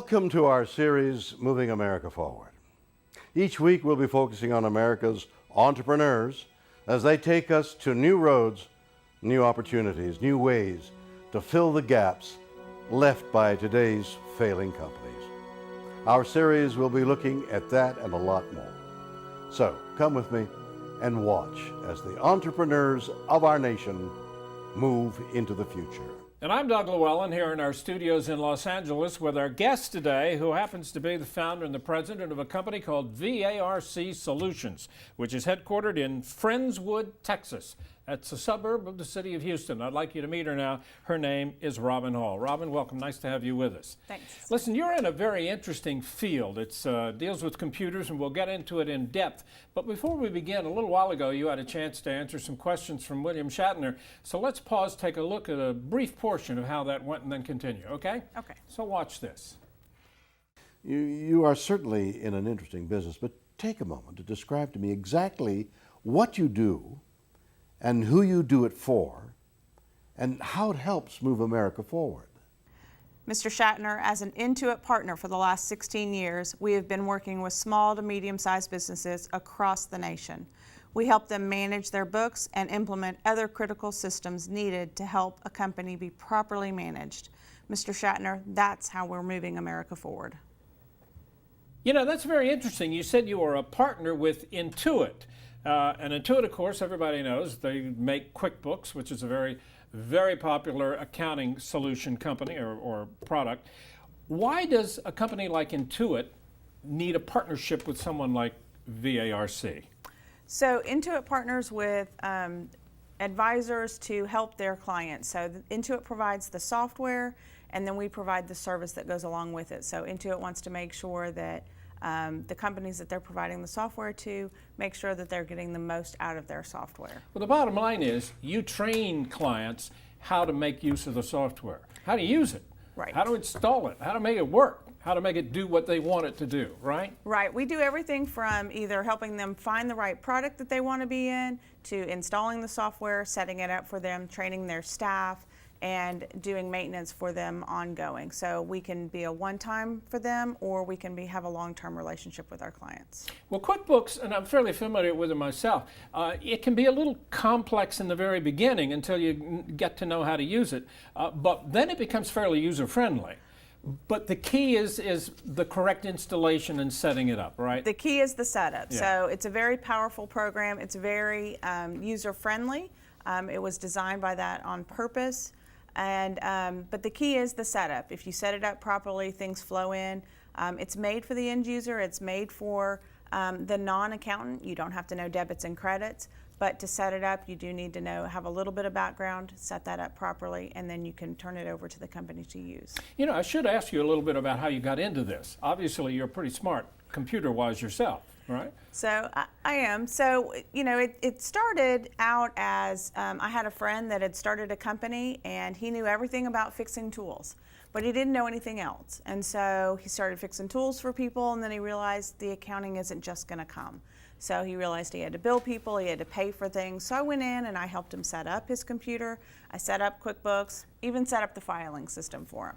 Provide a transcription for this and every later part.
Welcome to our series, Moving America Forward. Each week we'll be focusing on America's entrepreneurs as they take us to new roads, new opportunities, new ways to fill the gaps left by today's failing companies. Our series will be looking at that and a lot more. So come with me and watch as the entrepreneurs of our nation move into the future. And I'm Doug Llewellyn here in our studios in Los Angeles with our guest today, who happens to be the founder and the president of a company called VARC Solutions, which is headquartered in Friendswood, Texas. That's a suburb of the city of Houston. I'd like you to meet her now. Her name is Robin Hall. Robin, welcome. Nice to have you with us. Thanks. Listen, you're in a very interesting field. It deals with computers, and we'll get into it in depth. But before we begin, a little while ago, you had a chance to answer some questions from William Shatner. So let's pause, take a look at a brief portion of how that went, and then continue, okay? Okay. So watch this. You are certainly in an interesting business, but take a moment to describe to me exactly what you do and who you do it for, and how it helps move America forward. Mr. Shatner, as an Intuit partner for the last 16 years, we have been working with small to medium-sized businesses across the nation. We help them manage their books and implement other critical systems needed to help a company be properly managed. Mr. Shatner, that's how we're moving America forward. You know, that's very interesting. You said you were a partner with Intuit. And Intuit, of course, everybody knows, they make QuickBooks, which is a very, very popular accounting solution company or product. Why does a company like Intuit need a partnership with someone like VARC? So Intuit partners with advisors to help their clients. So Intuit provides the software, and then we provide the service that goes along with it. So Intuit wants to make sure that the companies that they're providing the software to make sure that they're getting the most out of their software. Well, the bottom line is you train clients how to make use of the software, how to use it, Right. how to install it, how to make it work, how to make it do what they want it to do, right? Right. We do everything from either helping them find the right product that they want to be in, to installing the software, setting it up for them, training their staff, and doing maintenance for them ongoing. So we can be a one-time for them, or we can have a long-term relationship with our clients. Well, QuickBooks, and I'm fairly familiar with it myself, it can be a little complex in the very beginning until you get to know how to use it, but then it becomes fairly user-friendly. But the key is the correct installation and setting it up, right? The key is the setup. Yeah. So it's a very powerful program. It's very user-friendly. It was designed by that on purpose. And but the key is the setup. If you set it up properly, things flow in. It's made for the end user. It's made for the non-accountant. You don't have to know debits and credits, but to set it up, you do need to have a little bit of background, set that up properly, and then you can turn it over to the company to use. You know, I should ask you a little bit about how you got into this. Obviously, you're pretty smart computer-wise yourself, right? So I am. So, you know, it started out as I had a friend that had started a company, and he knew everything about fixing tools, but he didn't know anything else. And so he started fixing tools for people, and then he realized the accounting isn't just going to come. So he realized he had to bill people, he had to pay for things. So I went in and I helped him set up his computer. I set up QuickBooks, even set up the filing system for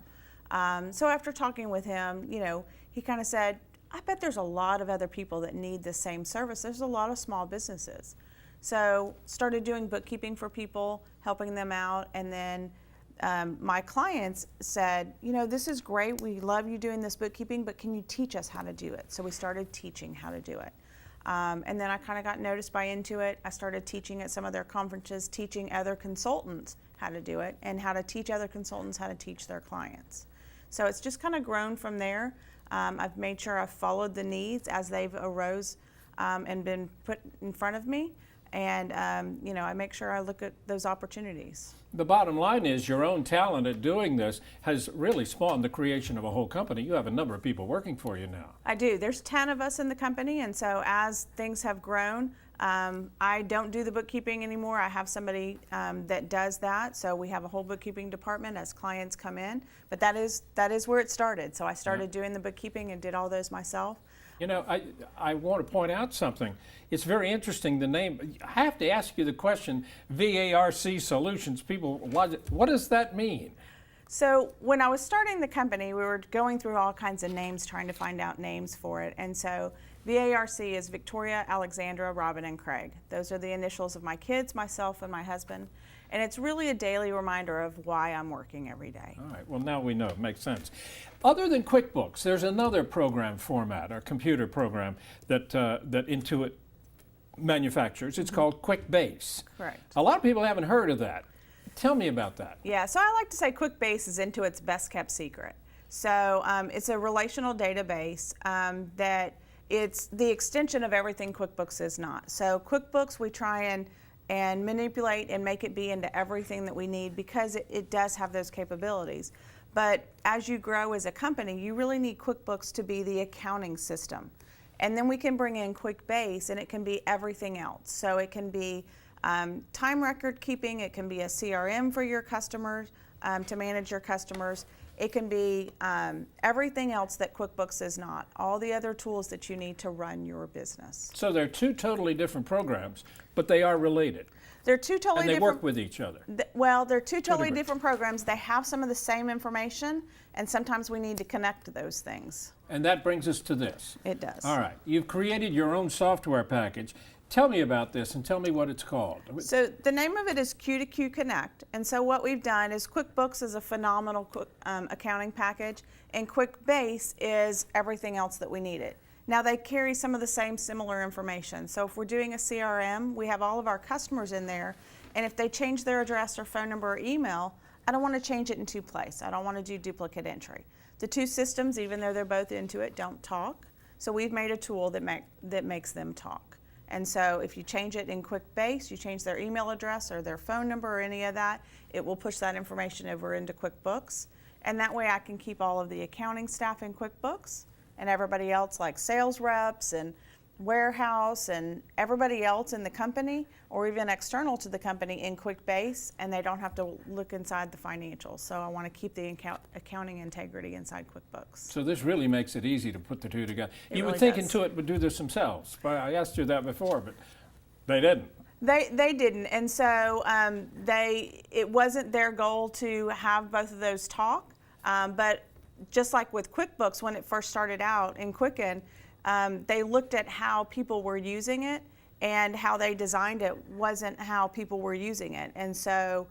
him. So after talking with him, you know, he kind of said, I bet there's a lot of other people that need the same service. There's a lot of small businesses. So started doing bookkeeping for people, helping them out, and then my clients said, you know, this is great, we love you doing this bookkeeping, but can you teach us how to do it? So we started teaching how to do it. And then I kind of got noticed by Intuit. I started teaching at some of their conferences, teaching other consultants how to do it, and how to teach other consultants how to teach their clients. So it's just kind of grown from there. I've made sure I've followed the needs as they've arose and been put in front of me. And, you know, I make sure I look at those opportunities. The bottom line is your own talent at doing this has really spawned the creation of a whole company. You have a number of people working for you now. I do. There's 10 of us in the company, and so as things have grown, I don't do the bookkeeping anymore. I have somebody that does that, so we have a whole bookkeeping department as clients come in. But that is where it started. So I started doing the bookkeeping and did all those myself. You know, I want to point out something. It's very interesting, the name. I have to ask you the question, VARC Solutions. People, what does that mean? So when I was starting the company, we were going through all kinds of names, trying to find out names for it. And so VARC is Victoria, Alexandra, Robin, and Craig. Those are the initials of my kids, myself, and my husband. And it's really a daily reminder of why I'm working every day. All right, well now we know, it makes sense. Other than QuickBooks, there's another program format, or computer program, that Intuit manufactures. It's called QuickBase. Correct. A lot of people haven't heard of that. Tell me about that. Yeah, so I like to say QuickBase is Intuit's best kept secret. So it's a relational database that it's the extension of everything QuickBooks is not. So QuickBooks, we try and manipulate and make it be into everything that we need because it does have those capabilities. But as you grow as a company, you really need QuickBooks to be the accounting system. And then we can bring in QuickBase and it can be everything else. So it can be time record keeping, it can be a CRM for your customers, to manage your customers. It can be everything else that QuickBooks is not, all the other tools that you need to run your business. So they're two totally different programs, but they are related. They're two totally and they different. work with each other. Well, they're two totally different programs. They have some of the same information, and sometimes we need to connect those things. And that brings us to this. It does. All right, you've created your own software package. Tell me about this and tell me what it's called. So the name of it is Q2Q Connect. And so what we've done is QuickBooks is a phenomenal accounting package, and QuickBase is everything else that we needed. Now they carry some of the same similar information. So if we're doing a CRM, we have all of our customers in there, and if they change their address or phone number or email, I don't want to change it in two places. I don't want to do duplicate entry. The two systems, even though they're both into it, don't talk. So we've made a tool that makes them talk. And so if you change it in QuickBase, you change their email address or their phone number or any of that, it will push that information over into QuickBooks. And that way I can keep all of the accounting staff in QuickBooks and everybody else like sales reps and warehouse and everybody else in the company or even external to the company in QuickBase, and they don't have to look inside the financials. So I want to keep the accounting integrity inside QuickBooks. So this really makes it easy to put the two together. You really would think does. Intuit would do this themselves. I asked you that before, but they didn't. They didn't, and so it wasn't their goal to have both of those talk, but just like with QuickBooks when it first started out in Quicken, they looked at how people were using it, and how they designed it wasn't how people were using it. And so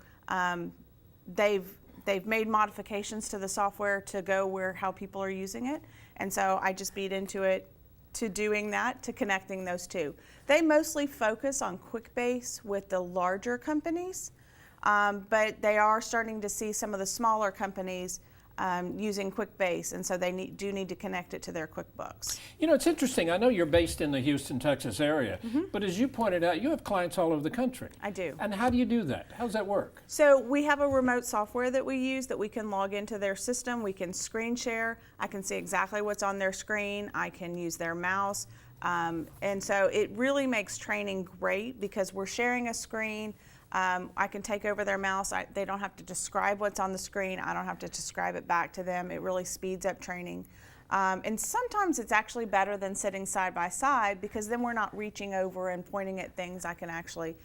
they've made modifications to the software to go where how people are using it. And so I just beat into it to doing that, to connecting those two. They mostly focus on QuickBase with the larger companies, but they are starting to see some of the smaller companies using QuickBase, and so they do need to connect it to their QuickBooks. You know, it's interesting. I know you're based in the Houston, Texas area, but as you pointed out, you have clients all over the country. I do. And how do you do that? How does that work? So we have a remote software that we use that we can log into their system. We can screen share. I can see exactly what's on their screen. I can use their mouse. And so it really makes training great because we're sharing a screen. I can take over their mouse. They don't have to describe what's on the screen. I don't have to describe it back to them. It really speeds up training. And sometimes it's actually better than sitting side by side because then we're not reaching over and pointing at things. I can actually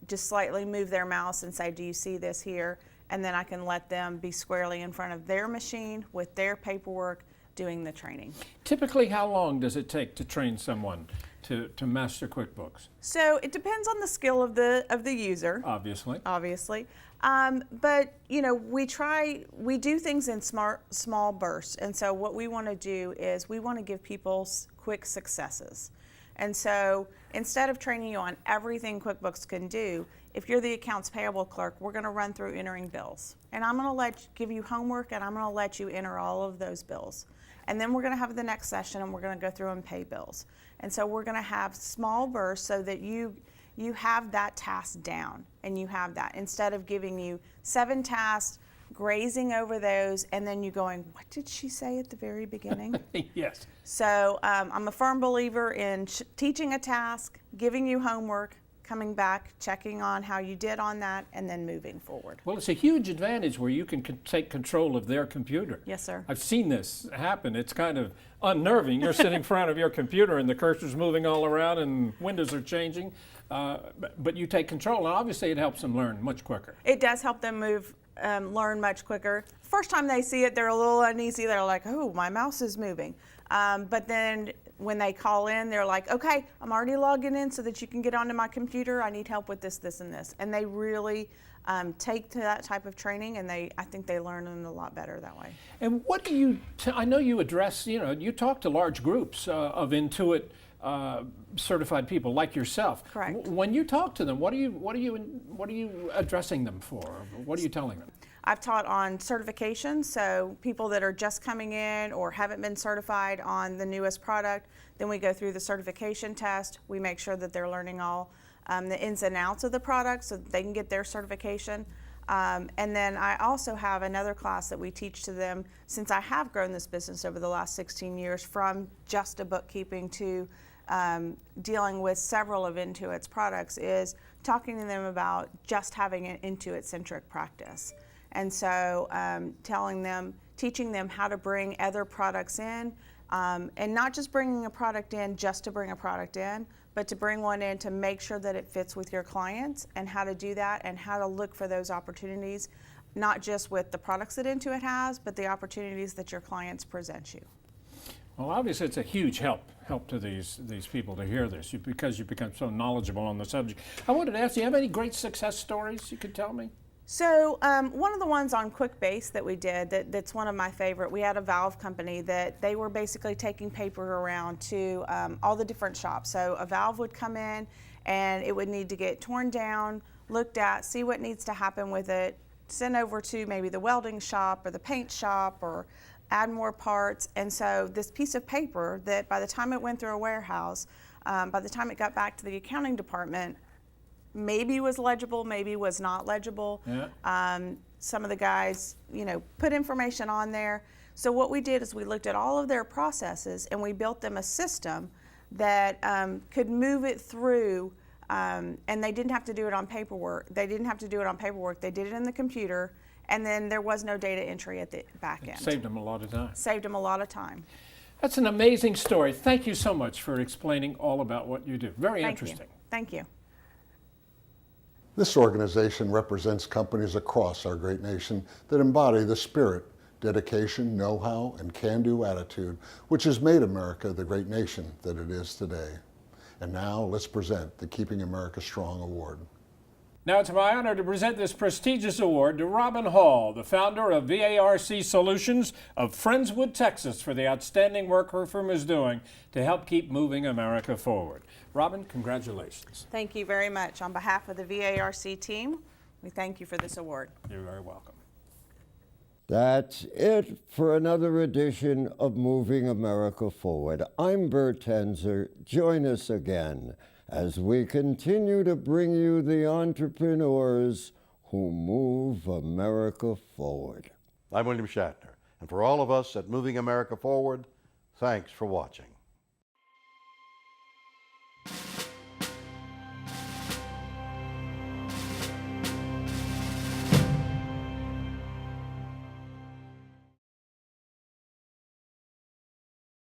just slightly move their mouse and say, do you see this here? And then I can let them be squarely in front of their machine with their paperwork doing the training. Typically, how long does it take to train someone to master QuickBooks? So it depends on the skill of the user. Obviously. But you know, we do things in small bursts, and so what we want to do is we want to give people quick successes. And so instead of training you on everything QuickBooks can do, if you're the accounts payable clerk, we're going to run through entering bills, and I'm going to give you homework, and I'm going to let you enter all of those bills. And then we're going to have the next session, and we're going to go through and pay bills. And so we're going to have small bursts so that you have that task down, and you have that. Instead of giving you 7 tasks, grazing over those, and then you going, what did she say at the very beginning? Yes. So I'm a firm believer in teaching a task, giving you homework, coming back, checking on how you did on that, and then moving forward. Well, it's a huge advantage where you can take control of their computer. Yes, sir. I've seen this happen. It's kind of unnerving. You're sitting in front of your computer and the cursor's moving all around and windows are changing, but you take control, and obviously it helps them learn much quicker. It does help them move learn much quicker. First time they see it, they're a little uneasy. They're like, oh, my mouse is moving. But then when they call in, they're like, okay, I'm already logging in so that you can get onto my computer. I need help with this, this, and this. And they really take to that type of training, and I think they learn them a lot better that way. And what do you, I know you address, you talk to large groups of Intuit certified people like yourself. Correct. When you talk to them, what are you addressing them for? What are you telling them? I've taught on certification, so people that are just coming in or haven't been certified on the newest product, then we go through the certification test. We make sure that they're learning all the ins and outs of the product so that they can get their certification. And then I also have another class that we teach to them, since I have grown this business over the last 16 years from just a bookkeeping to dealing with several of Intuit's products, is talking to them about just having an Intuit-centric practice. And so teaching them how to bring other products in, and not just bringing a product in just to bring a product in, but to bring one in to make sure that it fits with your clients, and how to do that, and how to look for those opportunities, not just with the products that Intuit has, but the opportunities that your clients present you. Well, obviously it's a huge help to these people to hear this, because you become so knowledgeable on the subject. I wanted to ask, do you have any great success stories you could tell me? So one of the ones on QuickBase that we did, that's one of my favorite, we had a valve company that they were basically taking paper around to all the different shops. So a valve would come in and it would need to get torn down, looked at, see what needs to happen with it, sent over to maybe the welding shop or the paint shop, or add more parts. And so this piece of paper that by the time it went through a warehouse, by the time it got back to the accounting department, maybe was legible, maybe was not legible. Yeah. Some of the guys, put information on there. So what we did is we looked at all of their processes and we built them a system that could move it through, and they didn't have to do it on paperwork. They did it in the computer, and then there was no data entry at the back end. Saved them a lot of time. Saved them a lot of time. That's an amazing story. Thank you so much for explaining all about what you do. Very interesting. Thank you. This organization represents companies across our great nation that embody the spirit, dedication, know-how, and can-do attitude which has made America the great nation that it is today. And now let's present the Keeping America Strong Award. Now it's my honor to present this prestigious award to Robin Hall, the founder of VARC Solutions of Friendswood, Texas, for the outstanding work her firm is doing to help keep moving America forward. Robin, congratulations. Thank you very much. On behalf of the VARC team, we thank you for this award. You're very welcome. That's it for another edition of Moving America Forward. I'm Bert Tenzer. Join us again as we continue to bring you the entrepreneurs who move America forward. I'm William Shatner, and for all of us at Moving America Forward, thanks for watching.